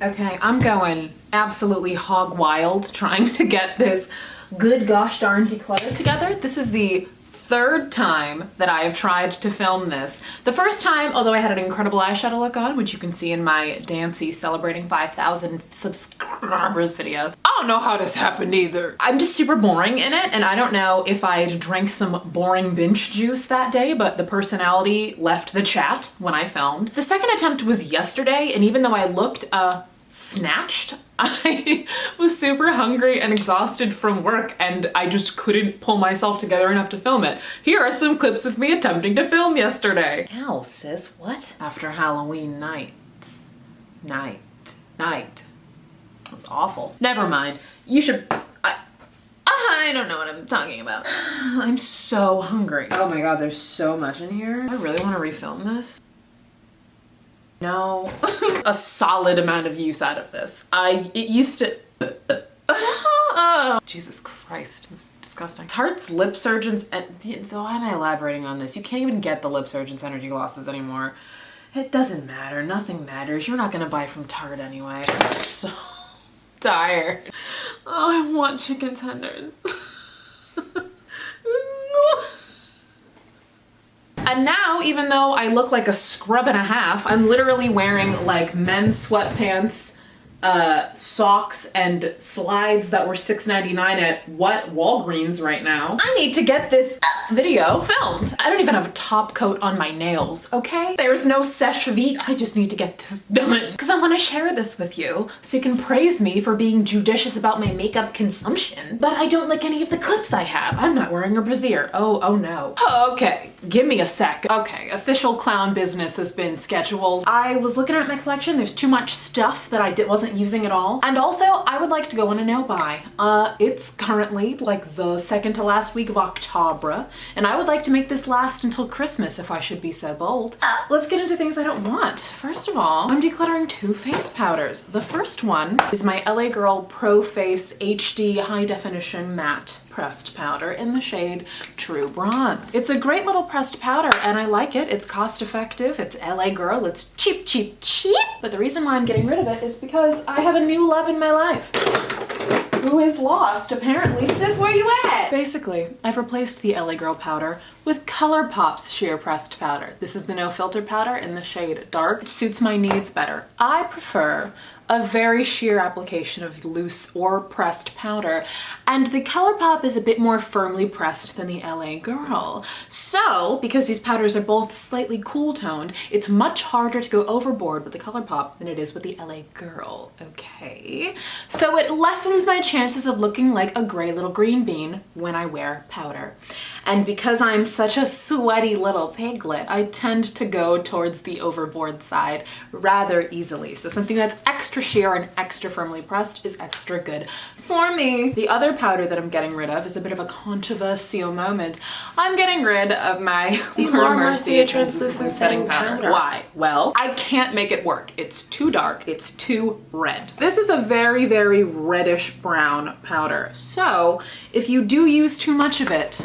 Okay, I'm going absolutely hog wild trying to get this good gosh darn declutter together. This is the third time that I have tried to film this. The first time, although I had an incredible eyeshadow look on, which you can see in my Dancy celebrating 5,000 subscribers video. I don't know how this happened either. I'm just super boring in it, and I don't know if I'd drank some boring binge juice that day, but the personality left the chat when I filmed. The second attempt was yesterday, and even though I looked snatched, I was super hungry and exhausted from work, and I just couldn't pull myself together enough to film it. Here are some clips of me attempting to film yesterday. Ow, sis, what? After Halloween night. It was awful. Never mind. You should, I don't know what I'm talking about. I'm so hungry. Oh my god, there's so much in here. I really want to refilm this. No. A solid amount of use out of this. It used to, Jesus Christ, it was disgusting. Tarte's Lip Surgeon's, and why am I elaborating on this? You can't even get the Lip Surgeon's energy glosses anymore. It doesn't matter, nothing matters. You're not gonna buy from Tarte anyway. I'm so tired. Oh, I want chicken tenders. And now, even though I look like a scrub and a half, I'm literally wearing like men's sweatpants, socks, and slides that were $6.99 at Walgreens right now. I need to get this video filmed. I don't even have a top coat on my nails, okay? There's no sèche vite. I just need to get this done because I want to share this with you so you can praise me for being judicious about my makeup consumption. But I don't like any of the clips I have. I'm not wearing a brassiere. Oh no. Okay, give me a sec. Okay, official clown business has been scheduled. I was looking at my collection. There's too much stuff that I wasn't using at all. And also, I would like to go on a no buy. It's currently like the second to last week of October, and I would like to make this last until Christmas if I should be so bold. Let's get into things I don't want. First of all, I'm decluttering two face powders. The first one is my LA Girl Pro Face HD High Definition Matte pressed powder in the shade True Bronze. It's a great little pressed powder and I like it. It's cost effective, it's LA Girl, it's cheap, cheap, cheap. But the reason why I'm getting rid of it is because I have a new love in my life. Who is lost, apparently. Sis, where you at? Basically, I've replaced the LA Girl powder with ColourPop's sheer pressed powder. This is the no filter powder in the shade Dark. It suits my needs better. I prefer a very sheer application of loose or pressed powder, and the ColourPop is a bit more firmly pressed than the LA Girl. So, because these powders are both slightly cool toned, it's much harder to go overboard with the ColourPop than it is with the LA Girl, okay? So it lessens my chances of looking like a gray little green bean when I wear powder. And because I'm such a sweaty little piglet, I tend to go towards the overboard side rather easily. So something that's extra sheer and extra firmly pressed is extra good for me. The other powder that I'm getting rid of is a bit of a controversial moment. I'm getting rid of my Laura Mercier translucent setting powder. Why? Well, I can't make it work. It's too dark, it's too red. This is a very, very reddish brown powder. So if you do use too much of it,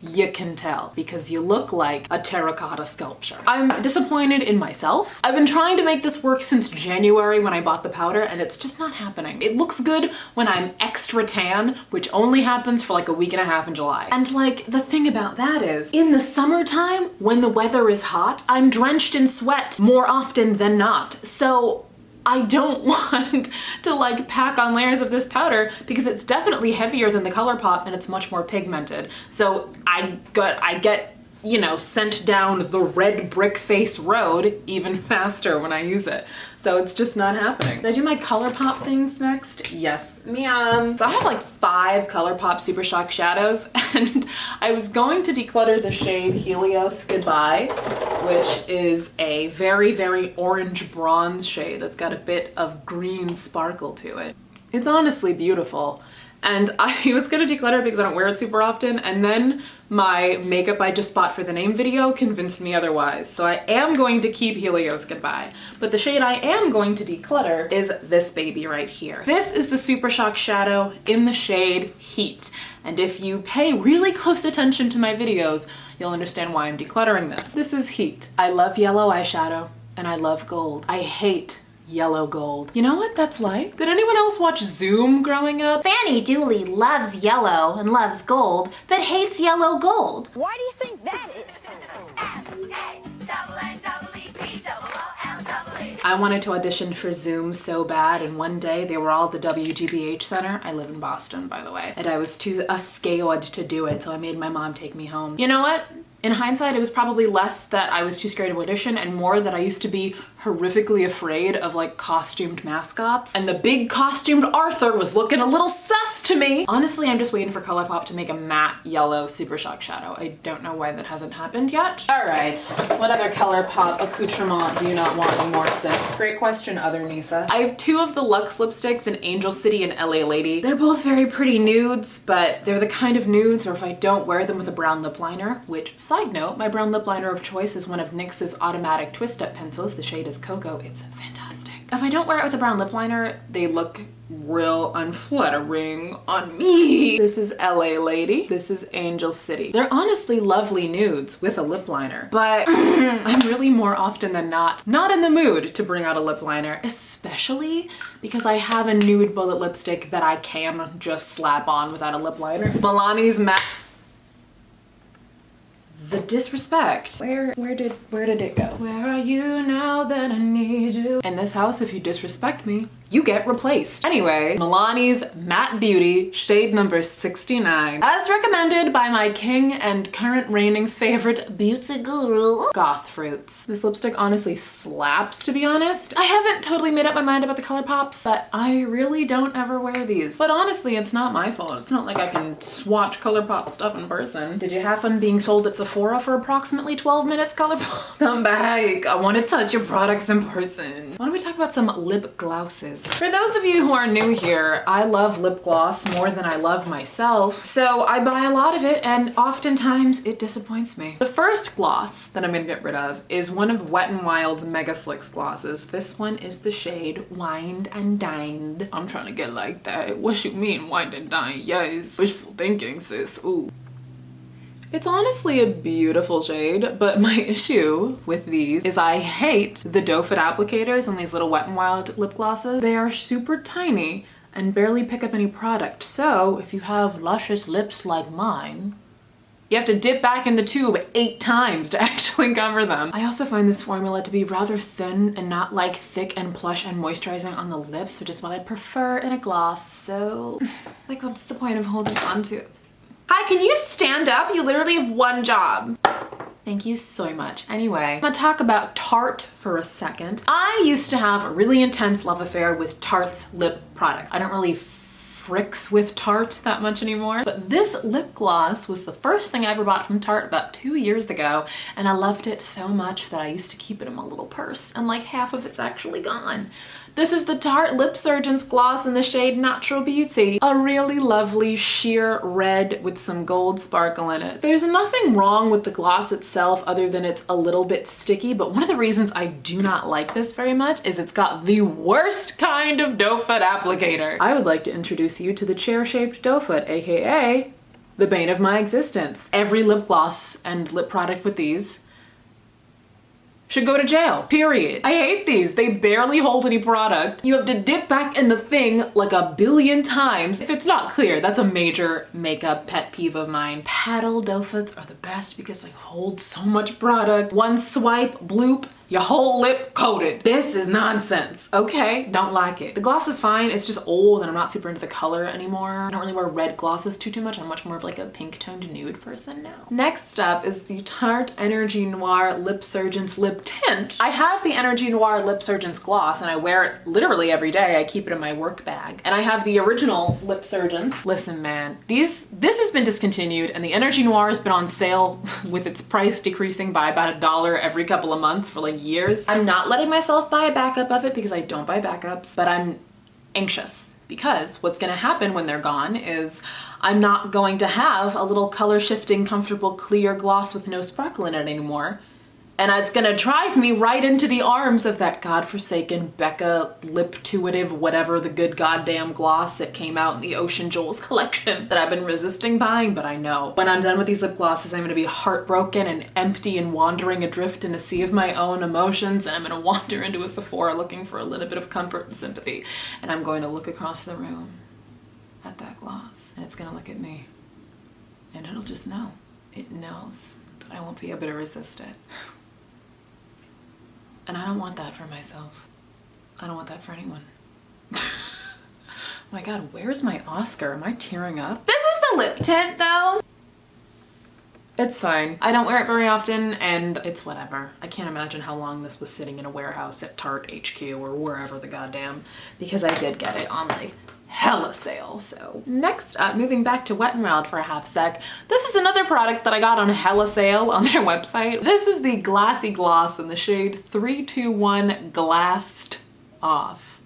you can tell because you look like a terracotta sculpture. I'm disappointed in myself. I've been trying to make this work since January when I bought the powder and it's just not happening. It looks good when I'm extra tan, which only happens for like a week and a half in July. And like the thing about that is, in the summertime when the weather is hot, I'm drenched in sweat more often than not. So I don't want to like pack on layers of this powder because it's definitely heavier than the ColourPop and it's much more pigmented. So I get, you know, sent down the red brick face road even faster when I use it. So it's just not happening. Did I do my ColourPop things next? Yes, ma'am. So I have like 5 ColourPop Super Shock shadows and I was going to declutter the shade Helios Goodbye, which is a very, very orange bronze shade that's got a bit of green sparkle to it. It's honestly beautiful. And I was gonna declutter it because I don't wear it super often, and then my makeup I just bought for the name video convinced me otherwise. So I am going to keep Helios Goodbye. But the shade I am going to declutter is this baby right here. This is the Super Shock shadow in the shade Heat. And if you pay really close attention to my videos, you'll understand why I'm decluttering this. This is Heat. I love yellow eyeshadow and I love gold. I hate yellow gold. You know what that's like? Did anyone else watch Zoom growing up? Fanny Dooley loves yellow and loves gold, but hates yellow gold. Why do you think that is? I wanted to audition for Zoom so bad, and one day they were all at the WGBH Center. I live in Boston, by the way, and I was too scared to do it, so I made my mom take me home. You know what? In hindsight, it was probably less that I was too scared to audition and more that I used to be horrifically afraid of like costumed mascots. And the big costumed Arthur was looking a little sus to me. Honestly, I'm just waiting for ColourPop to make a matte yellow Super Shock shadow. I don't know why that hasn't happened yet. All right, what other ColourPop accoutrement do you not want anymore, sis? Great question, other Nisa. I have two of the Luxe lipsticks in Angel City and LA Lady. They're both very pretty nudes, but they're the kind of nudes where if I don't wear them with a brown lip liner, which side note, my brown lip liner of choice is one of NYX's automatic twist up pencils. The shade is Cocoa. It's fantastic. If I don't wear it with a brown lip liner, they look real unflattering on me. This is LA Lady. This is Angel City. They're honestly lovely nudes with a lip liner, but I'm really more often than not in the mood to bring out a lip liner, especially because I have a nude bullet lipstick that I can just slap on without a lip liner. Milani's matte. The disrespect. Where did it go? Where are you now that I need you? In this house, if you disrespect me, you get replaced. Anyway, Milani's Matte Beauty, shade number 69. As recommended by my king and current reigning favorite beauty guru, Goth Fruits. This lipstick honestly slaps, to be honest. I haven't totally made up my mind about the ColourPops, but I really don't ever wear these. But honestly, it's not my fault. It's not like I can swatch ColourPop stuff in person. Did you have fun being sold at Sephora for approximately 12 minutes, ColourPop? Come back. I want to touch your products in person. Why don't we talk about some lip glosses? For those of you who are new here, I love lip gloss more than I love myself, so I buy a lot of it and oftentimes it disappoints me. The first gloss that I'm gonna get rid of is one of Wet n Wild's Mega Slicks glosses. This one is the shade Wined and Dined. I'm trying to get like that. What you mean, wined and dined? Yes. Wishful thinking, sis. Ooh. It's honestly a beautiful shade, but my issue with these is I hate the doe foot applicators on these little Wet n Wild lip glosses. They are super tiny and barely pick up any product. So if you have luscious lips like mine, you have to dip back in the tube 8 times to actually cover them. I also find this formula to be rather thin and not like thick and plush and moisturizing on the lips, which is what I prefer in a gloss. So like, what's the point of holding on to it? Hi, can you stand up? You literally have one job. Thank you so much. Anyway, I'm gonna talk about Tarte for a second. I used to have a really intense love affair with Tarte's lip products. I don't really fricks with Tarte that much anymore, but this lip gloss was the first thing I ever bought from Tarte about 2 years ago, and I loved it so much that I used to keep it in my little purse, and like half of it's actually gone. This is the Tarte Lip Surgeon's gloss in the shade Natural Beauty. A really lovely sheer red with some gold sparkle in it. There's nothing wrong with the gloss itself other than it's a little bit sticky, but one of the reasons I do not like this very much is it's got the worst kind of doe foot applicator. I would like to introduce you to the chair-shaped doe foot, aka the bane of my existence. Every lip gloss and lip product with these should go to jail, period. I hate these. They barely hold any product. You have to dip back in the thing like a billion times. If it's not clear, that's a major makeup pet peeve of mine. Paddle doe foots are the best because they hold so much product. One swipe, bloop, your whole lip coated. This is nonsense. Okay, don't like it. The gloss is fine. It's just old and I'm not super into the color anymore. I don't really wear red glosses too much. I'm much more of like a pink toned nude person now. Next up is the Tarte Energy Noir Lip Surgeon's Lip Tint. I have the Energy Noir Lip Surgeon's gloss and I wear it literally every day. I keep it in my work bag. And I have the original Lip Surgeon's. Listen, man, this has been discontinued and the Energy Noir has been on sale with its price decreasing by about $1 every couple of months for like years. I'm not letting myself buy a backup of it because I don't buy backups, but I'm anxious because what's gonna happen when they're gone is I'm not going to have a little color shifting, comfortable, clear gloss with no sparkle in it anymore And it's gonna drive me right into the arms of that godforsaken Becca Liptuitive whatever the good goddamn gloss that came out in the Ocean Jewels collection that I've been resisting buying, but I know. When I'm done with these lip glosses, I'm gonna be heartbroken and empty and wandering adrift in a sea of my own emotions, and I'm gonna wander into a Sephora looking for a little bit of comfort and sympathy. And I'm going to look across the room at that gloss, and it's gonna look at me, and it'll just know. It knows that I won't be able to resist it. And I don't want that for myself. I don't want that for anyone. Oh my God, where's my Oscar? Am I tearing up? This is the lip tint though. It's fine. I don't wear it very often and it's whatever. I can't imagine how long this was sitting in a warehouse at Tarte HQ or wherever the goddamn, because I did get it on like hella sale. So next up, moving back to Wet n Wild for a half sec, this is another product that I got on hella sale on their website. This is the Glassy Gloss in the shade 321 Glassed Off.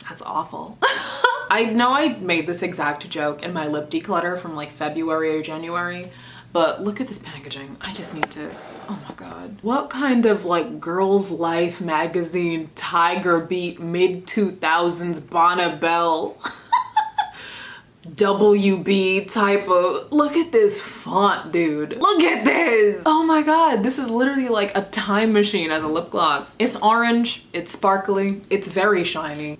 That's awful. I know I made this exact joke in my lip declutter from like February or January, but look at this packaging. I just need to, oh my God. What kind of like Girls Life magazine, Tiger Beat, mid-2000s Bonnabelle, WB type of, look at this font, dude. Look at this. Oh my God, this is literally like a time machine as a lip gloss. It's orange, it's sparkly, it's very shiny.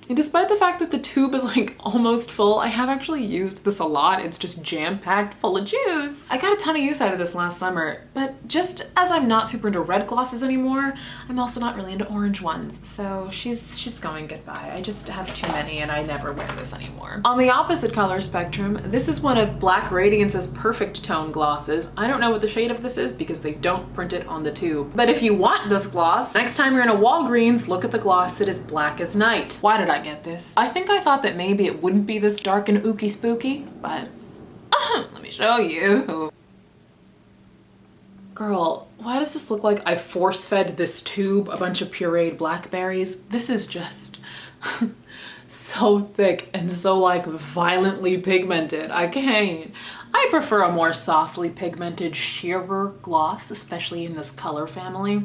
And despite the fact that the tube is like almost full, I have actually used this a lot. It's just jam-packed full of juice. I got a ton of use out of this last summer, but just as I'm not super into red glosses anymore, I'm also not really into orange ones. So she's going goodbye. I just have too many and I never wear this anymore. On the opposite color spectrum, this is one of Black Radiance's Perfect Tone glosses. I don't know what the shade of this is because they don't print it on the tube. But if you want this gloss, next time you're in a Walgreens, look at the gloss that is black as night. Why did I get this? I think I thought that maybe it wouldn't be this dark and ooky spooky, but let me show you. Girl, why does this look like I force-fed this tube a bunch of pureed blackberries? This is just so thick and so like violently pigmented. I can't. I prefer a more softly pigmented, sheerer gloss, especially in this color family.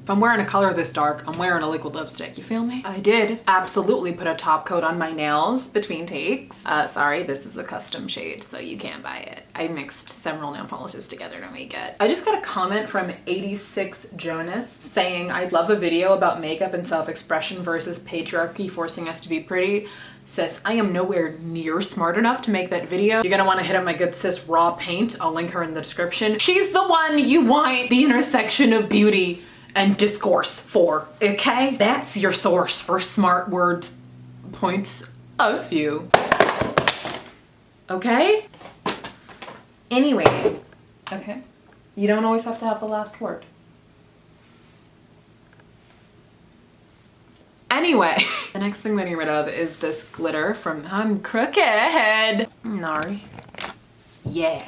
If I'm wearing a color this dark, I'm wearing a liquid lipstick, you feel me? I did absolutely put a top coat on my nails between takes. Sorry, this is a custom shade, so you can't buy it. I mixed several nail polishes together to make it. I just got a comment from 86 Jonas saying, I'd love a video about makeup and self-expression versus patriarchy forcing us to be pretty. Sis, I am nowhere near smart enough to make that video. You're gonna wanna hit up my good sis Raw Paint. I'll link her in the description. She's the one you want the intersection of beauty and discourse for, okay? That's your source for smart word points of view. Okay? Anyway, okay? You don't always have to have the last word. Anyway, the next thing I'm getting rid of is this glitter from I'm Crooked. Nari. Yeah.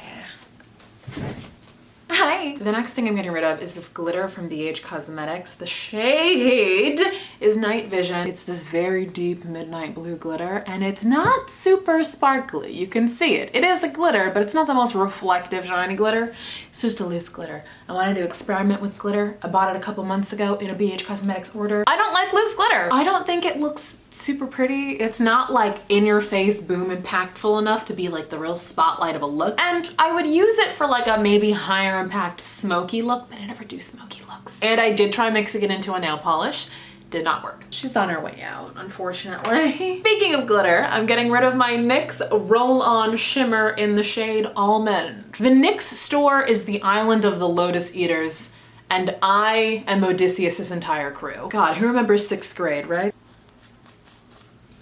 Hi. The next thing I'm getting rid of is this glitter from BH Cosmetics. The shade is Night Vision. It's this very deep midnight blue glitter and it's not super sparkly. You can see it. It is a glitter, but it's not the most reflective shiny glitter. It's just a loose glitter. I wanted to experiment with glitter. I bought it a couple months ago in a BH Cosmetics order. I don't like loose glitter. I don't think it looks super pretty. It's not like in your face, boom, impactful enough to be like the real spotlight of a look. And I would use it for like a maybe higher impact smoky look, but I never do smoky looks. And I did try mixing it into a nail polish. Did not work. She's on her way out, unfortunately. Speaking of glitter, I'm getting rid of my NYX Roll-On Shimmer in the shade Almond. The NYX store is the island of the Lotus Eaters, and I am Odysseus's entire crew. God, who remembers 6th grade, right?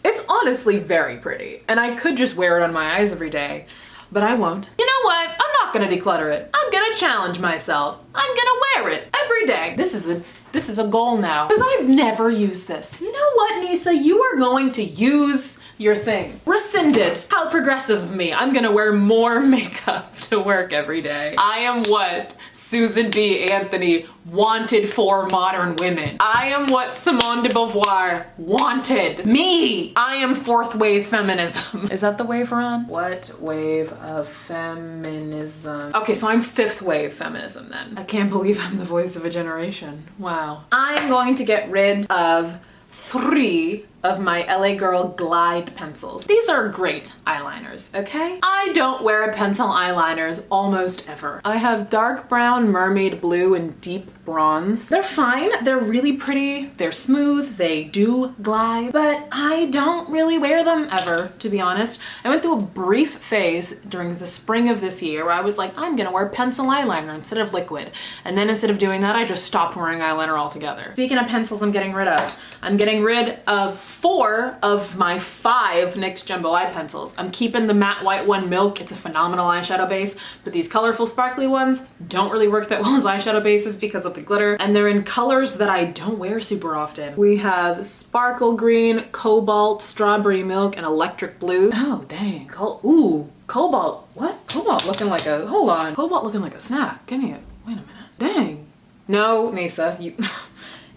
It's honestly very pretty, and I could just wear it on my eyes every day, but I won't. You know what? I'm not gonna declutter it. I'm gonna challenge myself. I'm gonna wear it every day. This is a goal now, because I've never used this. You know what, Nisa? You are going to use your things. Rescinded. How progressive of me. I'm gonna wear more makeup to work every day. I am what Susan B. Anthony wanted for modern women. I am what Simone de Beauvoir wanted. Me! I am fourth wave feminism. Is that the wave we're on? What wave of feminism? Okay, so I'm fifth wave feminism then. I can't believe I'm the voice of a generation. Wow. I'm going to get rid of 3 of my LA Girl Glide pencils. These are great eyeliners, okay? I don't wear pencil eyeliners almost ever. I have dark brown, mermaid blue, and deep bronze. They're fine, they're really pretty, they're smooth, they do glide, but I don't really wear them ever, to be honest. I went through a brief phase during the spring of this year where I was like, I'm gonna wear pencil eyeliner instead of liquid. And then instead of doing that, I just stopped wearing eyeliner altogether. Speaking of pencils I'm getting rid of 4 of my 5 NYX Jumbo Eye Pencils. I'm keeping the matte white one, Milk. It's a phenomenal eyeshadow base, but these colorful sparkly ones don't really work that well as eyeshadow bases because of the glitter, and they're in colors that I don't wear super often. We have Sparkle Green, Cobalt, Strawberry Milk, and Electric Blue. Oh, dang. Ooh, Cobalt. What? Cobalt looking like a, hold on. Cobalt looking like a snack. Give me it. Wait a minute. Dang. No, Nisa, you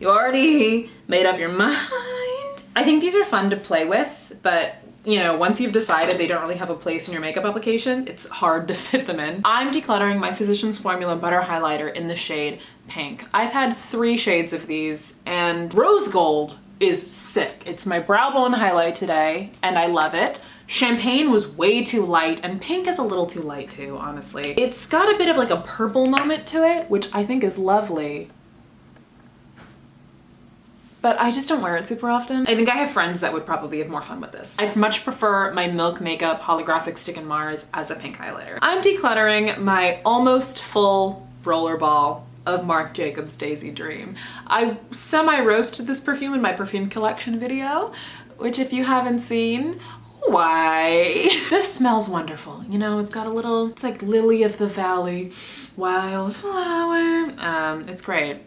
already made up your mind. I think these are fun to play with, but you know, once you've decided they don't really have a place in your makeup application, it's hard to fit them in. I'm decluttering my Physicians Formula Butter Highlighter in the shade Pink. I've had 3 shades of these, and Rose Gold is sick. It's my brow bone highlight today, and I love it. Champagne was way too light, and Pink is a little too light too, honestly. It's got a bit of like a purple moment to it, which I think is lovely. But I just don't wear it super often. I think I have friends that would probably have more fun with this. I'd much prefer my Milk Makeup Holographic Stick and Mars as a pink highlighter. I'm decluttering my almost full rollerball of Marc Jacobs Daisy Dream. I semi-roasted this perfume in my perfume collection video, which if you haven't seen, why? This smells wonderful. You know, it's got a little, it's like lily of the valley, wildflower. It's great.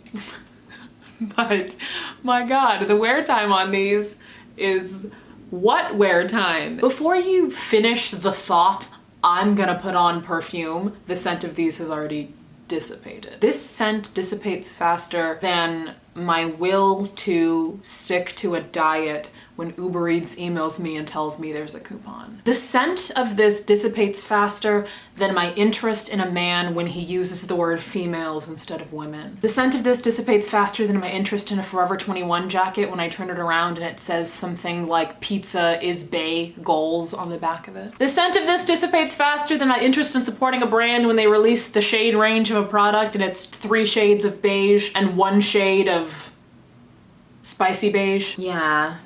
But my God, the wear time on these is what wear time? Before you finish the thought, I'm gonna put on perfume, the scent of these has already dissipated. This scent dissipates faster than my will to stick to a diet when Uber Eats emails me and tells me there's a coupon. The scent of this dissipates faster than my interest in a man when he uses the word females instead of women. The scent of this dissipates faster than my interest in a Forever 21 jacket when I turn it around and it says something like pizza is bae goals on the back of it. The scent of this dissipates faster than my interest in supporting a brand when they release the shade range of a product and it's 3 shades of beige and 1 shade of spicy beige. Yeah.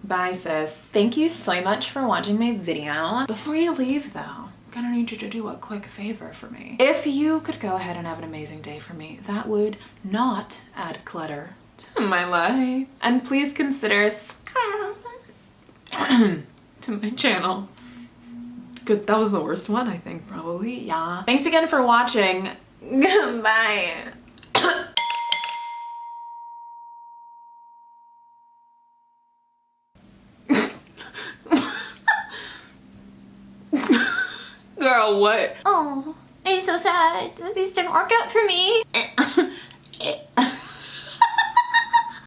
Bye, sis. Thank you so much for watching my video. Before you leave though, I'm gonna need you to do a quick favor for me. If you could go ahead and have an amazing day for me, that would not add clutter to my life. And please consider subscribing to my channel. Good, that was the worst one, I think, probably. Yeah. Thanks again for watching. Goodbye. Girl, what? Oh, I'm so sad. These didn't work out for me.